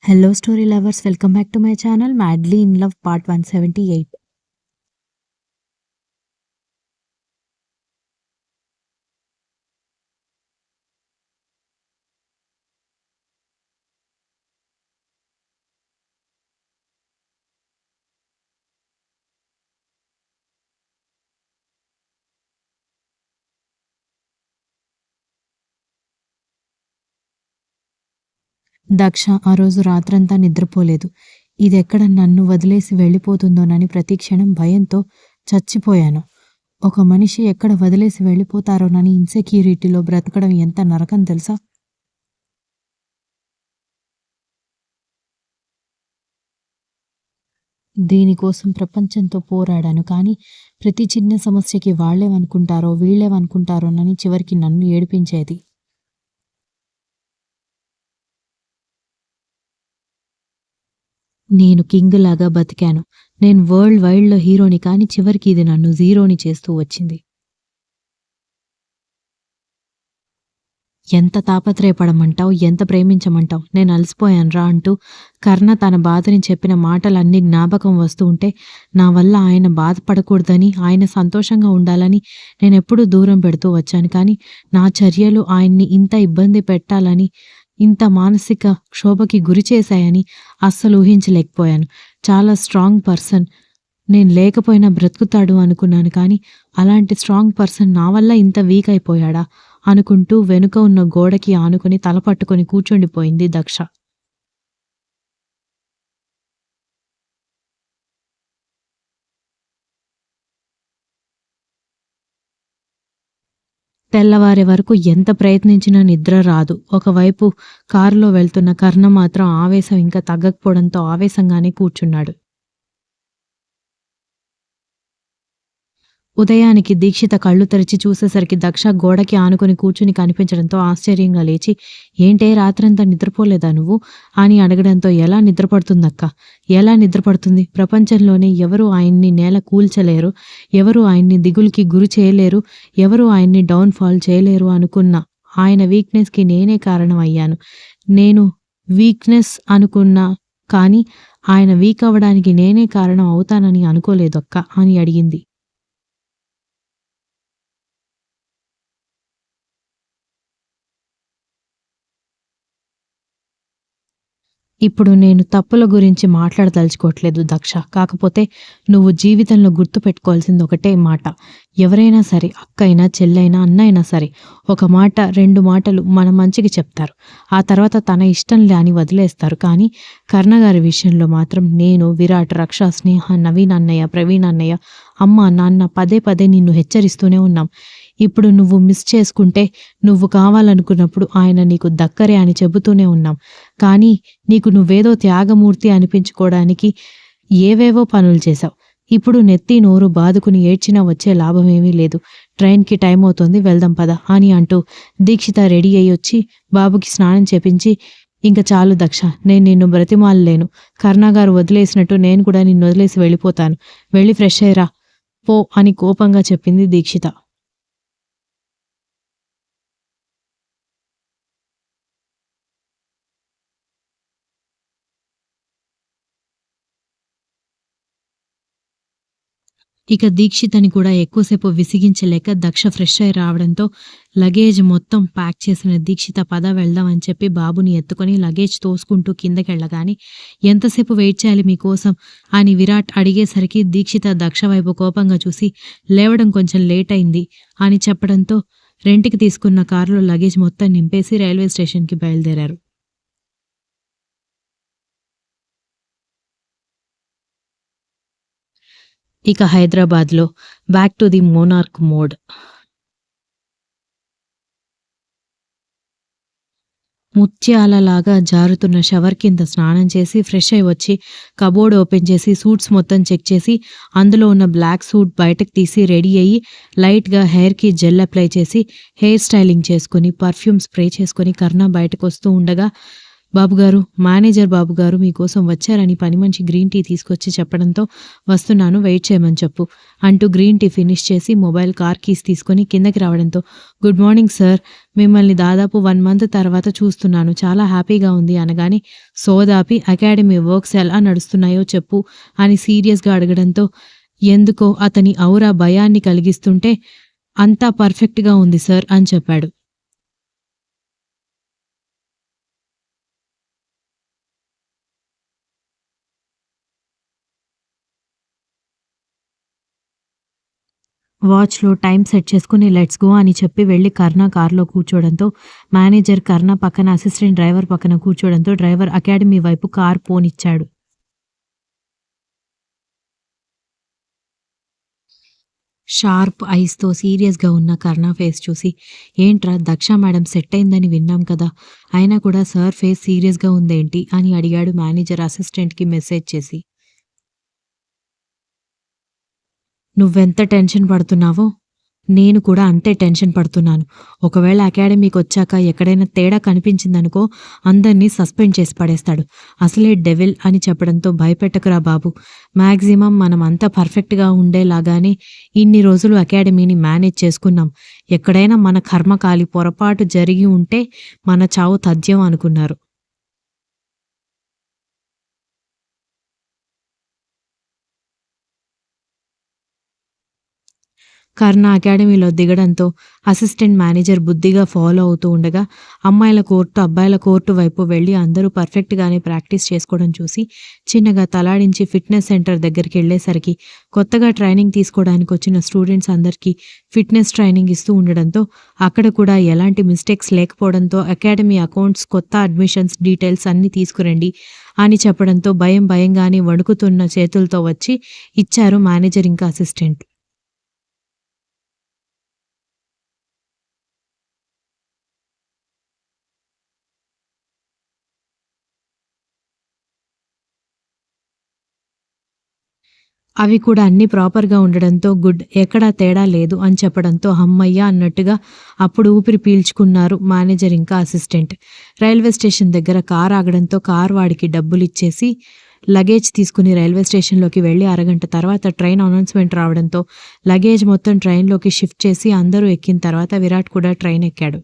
Hello, story lovers. Welcome back to my channel, Madly in Love, part 178. Daksha ఆ రోజు రాత్రంతా నిద్రపోలేదు. ఇదెక్కడ నన్ను వదిలేసి వెళ్ళిపోతుందోనని ప్రతి క్షణం భయంతో చచ్చిపోయాను. ఒక మనిషి ఎక్కడ వదిలేసి వెళ్ళిపోతారోనని ఇన్సెక్యూరిటీలో బ్రతకడం ఎంత నరకం తెలుసా? దీనికోసం ప్రపంచంతో పోరాడాను. కానీ ప్రతి చిన్న సమస్యకి వాళ్ళేమనుకుంటారో వీళ్ళేమనుకుంటారోనని చివరికి నన్ను ఏడిపించేది. నేను కింగ్ లాగా బతికాను. నేను వరల్డ్ వైడ్‌లో హీరోని, కానీ చివరికి ఇది నన్ను జీరోని చేస్తూ వచ్చింది. ఎంత తాపత్రయపడమంటావు? ఎంత ప్రేమించమంటావు? నేను అలసిపోయానురా అంటూ కర్ణ తన బాధని చెప్పిన మాటలన్నీ జ్ఞాపకం వస్తూ ఉంటే, నా వల్ల ఆయన బాధపడకూడదని, ఆయన సంతోషంగా ఉండాలని నేనెప్పుడూ దూరం పెడుతూ వచ్చాను. కానీ నా చర్యలు ఆయన్ని ఇంత ఇబ్బంది పెట్టాలని, ఇంత మానసిక క్షోభకి గురి చేశాయని అస్సలు ఊహించలేకపోయాను. చాలా స్ట్రాంగ్ పర్సన్, నేను లేకపోయినా బ్రతుకుతాడు అనుకున్నాను. కానీ అలాంటి స్ట్రాంగ్ పర్సన్ నా వల్ల ఇంత వీక్ అయిపోయాడా అనుకుంటూ వెనుక ఉన్న గోడకి ఆనుకుని తల పట్టుకొని కూర్చుండిపోయింది దక్ష. తెల్లవారే వరకు ఎంత ప్రయత్నించినా నిద్ర రాదు. ఒకవైపు కారులో వెళ్తున్న కర్ణ మాత్రం ఆవేశం ఇంకా తగ్గకపోవడంతో ఆవేశంగానే కూర్చున్నాడు. ఉదయానికి దీక్షిత కళ్ళు తెరిచి చూసేసరికి దక్ష గోడకి ఆనుకుని కూర్చుని కనిపించడంతో ఆశ్చర్యంగా లేచి, ఏంటే రాత్రంతా నిద్రపోలేదా నువ్వు అని అడగడంతో, ఎలా నిద్రపడుతుందక్క, ఎలా నిద్రపడుతుంది? ప్రపంచంలోనే ఎవరు ఆయన్ని నేల కూల్చలేరు, ఎవరు ఆయన్ని దిగులుకి గురి చేయలేరు, ఎవరు ఆయన్ని డౌన్ఫాల్ చేయలేరు అనుకున్న ఆయన వీక్నెస్కి నేనే కారణం అయ్యాను. నేను వీక్నెస్ అనుకున్నా, కానీ ఆయన వీక్ అవ్వడానికి నేనే కారణం అవుతానని అనుకోలేదు అక్క అని అడిగింది. ఇప్పుడు నేను తప్పుల గురించి మాట్లాడదలుచుకోవట్లేదు దక్ష. కాకపోతే నువ్వు జీవితంలో గుర్తుపెట్టుకోవాల్సింది ఒకటే మాట. ఎవరైనా సరే, అక్కయినా, చెల్లైనా, అన్నైనా సరే, ఒక మాట, 2 మాటలు మన మంచికి చెప్తారు. ఆ తర్వాత తన ఇష్టంలే అని వదిలేస్తారు. కానీ కర్ణగారి విషయంలో మాత్రం నేను, విరాట్, రక్ష, స్నేహ, నవీన్ అన్నయ్య, ప్రవీణ్ అన్నయ్య, అమ్మ, నాన్న పదే పదే నిన్ను హెచ్చరిస్తూనే ఉన్నాం. ఇప్పుడు నువ్వు మిస్ చేసుకుంటే, నువ్వు కావాలనుకున్నప్పుడు ఆయన నీకు దక్కరే అని చెబుతూనే ఉన్నాం. కానీ నీకు నువ్వేదో త్యాగమూర్తి అనిపించుకోవడానికి ఏవేవో పనులు చేశావు. ఇప్పుడు నెత్తి నోరు బాదుకుని ఏడ్చినా వచ్చే లాభమేమీ లేదు. ట్రైన్కి టైం అవుతోంది, వెళ్దాం పద అని అంటూ దీక్షిత రెడీ అయ్యి వచ్చి బాబుకి స్నానం చేపించి, ఇంక చాలు దక్ష, నేను నిన్ను బ్రతిమాలలేను. కర్ణగారు వదిలేసినట్టు నేను కూడా నిన్ను వదిలేసి వెళ్ళిపోతాను. వెళ్ళి ఫ్రెష్ అయ్యిరా పో అని కోపంగా చెప్పింది దీక్షిత. ఇక దీక్షితని కూడా ఎక్కువసేపు విసిగించలేక దక్ష ఫ్రెష్ అయి రావడంతో లగేజ్ మొత్తం ప్యాక్ చేసిన దీక్షిత పద వెళ్దాం అని చెప్పి బాబుని ఎత్తుకొని లగేజ్ తోసుకుంటూ కిందకెళ్ళగాని, ఎంతసేపు వెయిట్ చేయాలి మీకోసం అని విరాట్ అడిగేసరికి దీక్షిత దక్ష వైపు కోపంగా చూసి, లేవడం కొంచెం లేట్ అయింది అని చెప్పడంతో రెంట్కి తీసుకున్న కారులో లగేజ్ మొత్తం నింపేసి రైల్వే స్టేషన్కి బయలుదేరారు. ఇక హైదరాబాద్లో back to the monarch mode. ముత్యాలలాగా జారుతున్న షవర్ కింద స్నానం చేసి ఫ్రెష్ అయి వచ్చి కబోర్డ్ ఓపెన్ చేసి సూట్స్ మొత్తం చెక్ చేసి అందులో ఉన్న బ్లాక్ సూట్ బయటకు తీసి రెడీ అయ్యి లైట్గా హెయిర్కి జెల్ అప్లై చేసి హెయిర్ స్టైలింగ్ చేసుకుని పర్ఫ్యూమ్ స్ప్రే చేసుకుని కర్ణ బయటకు వస్తూ ఉండగా బాబుగారు, మేనేజర్ బాబుగారు మీకోసం వచ్చారని పని మనిషి గ్రీన్ టీ తీసుకొచ్చి చెప్పడంతో వస్తున్నాను, వెయిట్ చేయమని చెప్పు అంటూ గ్రీన్ టీ ఫినిష్ చేసి మొబైల్ కార్ కీస్ తీసుకొని కిందకి రావడంతో గుడ్ మార్నింగ్ సార్, మిమ్మల్ని దాదాపు 1 మంత్ తర్వాత చూస్తున్నాను, చాలా హ్యాపీగా ఉంది అనగానే సోదాపి అకాడమీ వర్క్స్ ఎలా నడుస్తున్నాయో చెప్పు అని సీరియస్గా అడగడంతో ఎందుకో అతని ఔరా భయాన్ని కలిగిస్తుంటే అంతా పర్ఫెక్ట్గా ఉంది సార్ అని చెప్పాడు. వాచ్‌లో టైం సెట్ చేసుకొని లెట్స్ గో అని చెప్పి వెళ్లి కర్ణ కార్‌లో కూర్చోవడంతో మేనేజర్ కర్ణ పక్కన అసిస్టెంట్ డ్రైవర్ పక్కన కూర్చోవడంతో డ్రైవర్ అకాడమీ వైపు కార్ పోనిచ్చాడు. షార్ప్ ఐస్‌తో సీరియస్‌గా ఉన్న కర్ణ ఫేస్ చూసి ఏంట్రా దక్ష మేడం సెట్ అయిందని విన్నాం కదా! అయినా కూడా సార్ ఫేస్ సీరియస్‌గా ఉందేంటి అని అడిగాడు మేనేజర్ అసిస్టెంట్‌కి మెసేజ్ చేసి. నువ్వెంత టెన్షన్ పడుతున్నావో, నేను కూడా అంతే టెన్షన్ పడుతున్నాను. ఒకవేళ అకాడమీకొచ్చాక ఎక్కడైనా తేడా కనిపించిందనుకో అందరినీ సస్పెండ్ చేసి పడేస్తాడు. అసలే డెవిల్ అని చెప్పడంతో భయపెట్టకురా బాబు. మాక్సిమం మనం అంతా పర్ఫెక్ట్‌గా ఉండేలాగానే ఇన్ని రోజులు అకాడమీని మేనేజ్ చేసుకున్నాం. ఎక్కడైనా మన కర్మకాలి పొరపాటు జరిగి ఉంటే మన చావు తథ్యం అనుకున్నారు. కర్ణ అకాడమీలో దిగడంతో అసిస్టెంట్ మేనేజర్ బుద్ధిగా ఫాలో అవుతూ ఉండగా అమ్మాయిల కోర్టు, అబ్బాయిల కోర్టు వైపు వెళ్లి అందరూ పర్ఫెక్ట్‌గానే ప్రాక్టీస్ చేసుకోవడం చూసి చిన్నగా తలాడించి ఫిట్‌నెస్ సెంటర్ దగ్గరికెళ్ళేసరికి కొత్తగా ట్రైనింగ్ తీసుకోవడానికొచ్చిన స్టూడెంట్స్ అందరికీ ఫిట్‌నెస్ ట్రైనింగ్ ఇస్తూ ఉండడంతో అక్కడ కూడా ఎలాంటి మిస్టేక్స్ లేకపోవడంతో అకాడమీ అకౌంట్స్, కొత్త అడ్మిషన్స్ డీటెయిల్స్ అన్నీ తీసుకురండి అని చెప్పడంతో భయంగానే వణుకుతున్న చేతులతో వచ్చి ఇచ్చారు మేనేజర్ ఇంకా అసిస్టెంట్. అవి కూడా అన్నీ ప్రాపర్‌గా ఉండడంతో గుడ్. ఎక్కడా తేడా లేదు అని చెప్పడంతో హమ్మయ్య అన్నట్టుగా అప్పుడు ఊపిరి పీల్చుకున్నారు మేనేజర్ ఇంకా అసిస్టెంట్. రైల్వే స్టేషన్ దగ్గర కార్ ఆగడంతో కార్ వాడికి డబ్బులిచ్చేసి లగేజ్ తీసుకుని రైల్వే స్టేషన్‌లోకి వెళ్లి అరగంట తర్వాత ట్రైన్ అనౌన్స్‌మెంట్ రావడంతో లగేజ్ మొత్తం ట్రైన్‌లోకి షిఫ్ట్ చేసి అందరూ ఎక్కిన తర్వాత విరాట్ కూడా ట్రైన్ ఎక్కాడు.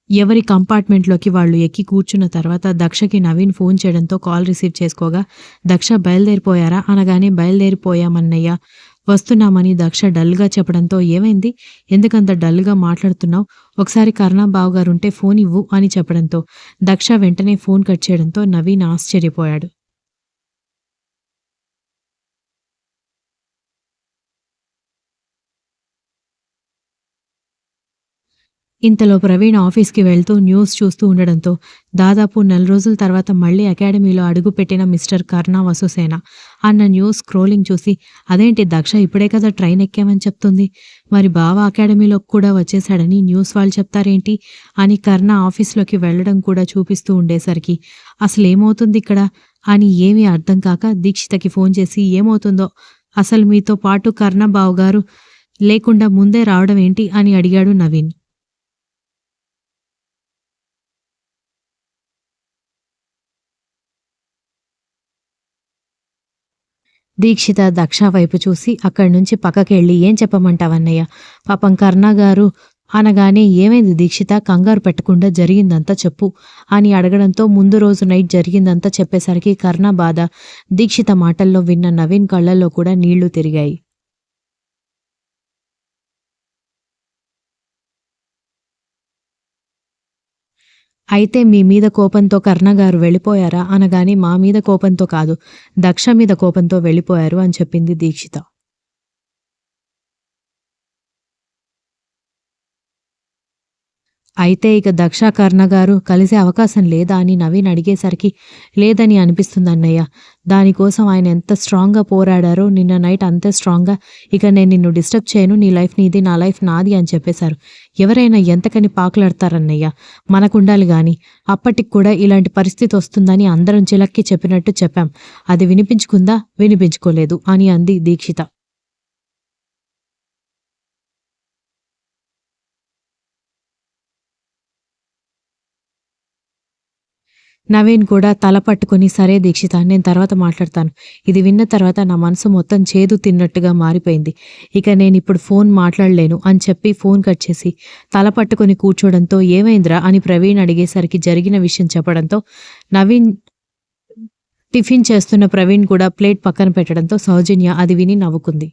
ఎవరి కంపార్ట్మెంట్‌లోకి వాళ్ళు ఎక్కి కూర్చున్న తర్వాత దక్షకి నవీన్ ఫోన్ చేయడంతో కాల్ రిసీవ్ చేసుకోగా, "దక్ష బయలుదేరిపోయారా?" అనగానే "బయలుదేరిపోయామన్నయ్య. వస్తున్నామని" దక్ష డల్‌గా చెప్పడంతో "ఏమైంది? ఎందుకంత డల్‌గా మాట్లాడుతున్నావు? ఒకసారి కర్ణ బావగారుంటే ఫోన్ ఇవ్వు" అని చెప్పడంతో దక్ష వెంటనే ఫోన్ కట్ చేయడంతో నవీన్ ఆశ్చర్యపోయాడు. ఇంతలో ప్రవీణ్ ఆఫీస్‌కి వెళ్తూ న్యూస్ చూస్తూ ఉండడంతో దాదాపు నెల రోజుల తర్వాత మళ్ళీ అకాడమీలో అడుగుపెట్టిన మిస్టర్ కర్ణ వసుసేన అన్న న్యూస్ స్క్రోలింగ్ చూసి అదేంటి దక్ష ఇప్పుడే కదా ట్రైన్ ఎక్కామని చెప్తుంది. మరి బావ అకాడమీలోకి కూడా వచ్చేశాడని న్యూస్ వాళ్ళు చెప్తారేంటి అని కర్ణ ఆఫీస్‌లోకి వెళ్ళడం కూడా చూపిస్తూ ఉండేసరికి అసలేమవుతుందిక్కడ అని ఏమీ అర్థం కాక దీక్షితకి ఫోన్ చేసి ఏమవుతుందో, అసలు మీతో పాటు కర్ణ బావగారు లేకుండా ముందే రావడం ఏంటి అని అడిగాడు నవీన్. దీక్షిత దక్ష వైపు చూసి అక్కడి నుంచి పక్కకెళ్ళి ఏం చెప్పమంటావన్నయ్య, పాపం కర్ణ గారు అనగానే ఏమైంది దీక్షిత, కంగారు పెట్టకుండా జరిగిందంతా చెప్పు అని అడగడంతో ముందు రోజు నైట్ జరిగిందంతా చెప్పేసరికి కర్ణ బాధ దీక్షిత మాటల్లో విన్న నవీన్ కళ్ళల్లో కూడా నీళ్లు తిరిగాయి. అయితే మీ మీద కోపంతో కర్ణగారు వెళ్ళిపోయారా అనగానే మా మీద కోపంతో కాదు, దక్ష మీద కోపంతో వెళ్ళిపోయారు అని చెప్పింది దీక్షిత. అయితే ఇక దక్ష, కర్ణ గారు కలిసే అవకాశం లేదా అని నవీన్ అడిగేసరికి లేదని అనిపిస్తుందన్నయ్య. దానికోసం ఆయన ఎంత స్ట్రాంగ్‌గా పోరాడారో నిన్న నైట్ అంతే స్ట్రాంగ్‌గా ఇక నేను నిన్ను డిస్టర్బ్ చేయను. నీ లైఫ్ నీది. నా లైఫ్ నాది అని చెప్పేశారు. ఎవరైనా ఎంతకని పాకులాడతారన్నయ్య. మనకుండాలి గాని. అప్పటికి కూడా ఇలాంటి పరిస్థితి వస్తుందని అందరం చిలక్కి చెప్పినట్టు చెప్పాం. అది వినిపించుకుందా? వినిపించుకోలేదు అని అంది దీక్షిత. నవీన్ కూడా తల పట్టుకొని సరే దీక్షిత నేను తర్వాత మాట్లాడతాను. ఇది విన్న తర్వాత నా మనసు మొత్తం చేదు తిన్నట్టుగా మారిపోయింది. ఇక నేనిప్పుడు ఫోన్ మాట్లాడలేను అని చెప్పి ఫోన్ కట్ చేసి తల పట్టుకొని కూర్చోవడంతో ఏమైందిరా అని ప్రవీణ్ అడిగేసరికి జరిగిన విషయం చెప్పడంతో నవీన్ టిఫిన్ చేస్తున్న ప్రవీణ్ కూడా ప్లేట్ పక్కన పెట్టడంతో సౌజన్య అది విని నవ్వుకుంది.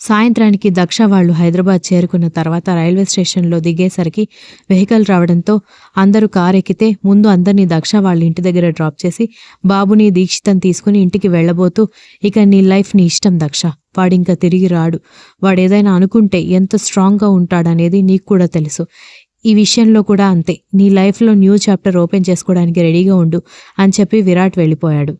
సాయంత్రానికి దక్ష వాళ్ళు హైదరాబాద్ చేరుకున్న తర్వాత రైల్వే స్టేషన్‌లో దిగేసరికి వెహికల్ రావడంతో అందరూ కారెక్కితే ముందు అందరినీ దక్ష వాళ్ళ ఇంటి దగ్గర డ్రాప్ చేసి బాబుని, దీక్షితని తీసుకుని ఇంటికి వెళ్ళబోతూ ఇక నీ లైఫ్ నీ ఇష్టం దక్ష. వాడింక తిరిగి రాడు. వాడేదైనా అనుకుంటే ఎంత స్ట్రాంగ్‌గా ఉంటాడనేది నీకు కూడా తెలుసు. ఈ విషయంలో కూడా అంతే. నీ లైఫ్‌లో న్యూ చాప్టర్ ఓపెన్ చేసుకోవడానికి రెడీగా ఉండు అని చెప్పి విరాట్ వెళ్ళిపోయాడు.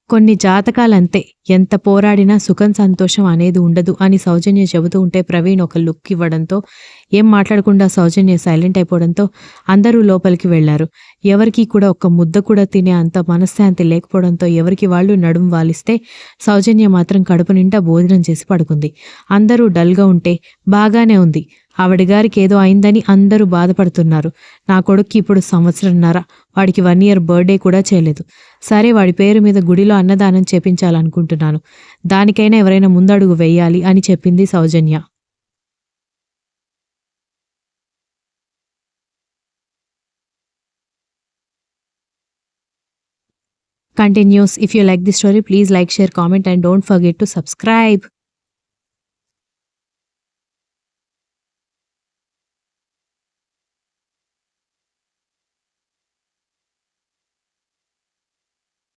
కొన్ని జాతకాలంతే. ఎంత పోరాడినా సుఖం, సంతోషం అనేది ఉండదు అని సౌజన్య చెబుతూ ఉంటే ప్రవీణ్ ఒక లుక్ ఇవ్వడంతో, ఏం మాట్లాడకుండా సౌజన్య సైలెంట్ అయిపోవడంతో అందరూ లోపలికి వెళ్లారు. ఎవరికీ కూడా ఒక్క ముద్ద కూడా తినే అంత మనశ్శాంతి లేకపోవడంతో ఎవరికి వాళ్ళు నడుం వాలిస్తే సౌజన్య మాత్రం కడుపు నిండా భోజనం చేసి పడుకుంది. అందరూ డల్‌గా ఉంటే బాగానే ఉంది. ఆవిడ గారికి ఏదో అయిందని అందరూ బాధపడుతున్నారు. నా కొడుక్కి ఇప్పుడు సంవత్సరంన్నర. వాడికి 1 ఇయర్ బర్త్‌డే కూడా చేయలేదు. సరే వాడి పేరు మీద గుడిలో అన్నదానం చేపించాలనుకుంటున్నాను. దానికైనా ఎవరైనా ముందడుగు వెయ్యాలి అని చెప్పింది సౌజన్య. Continues. If you like this story, please like, share, comment and don't forget to subscribe.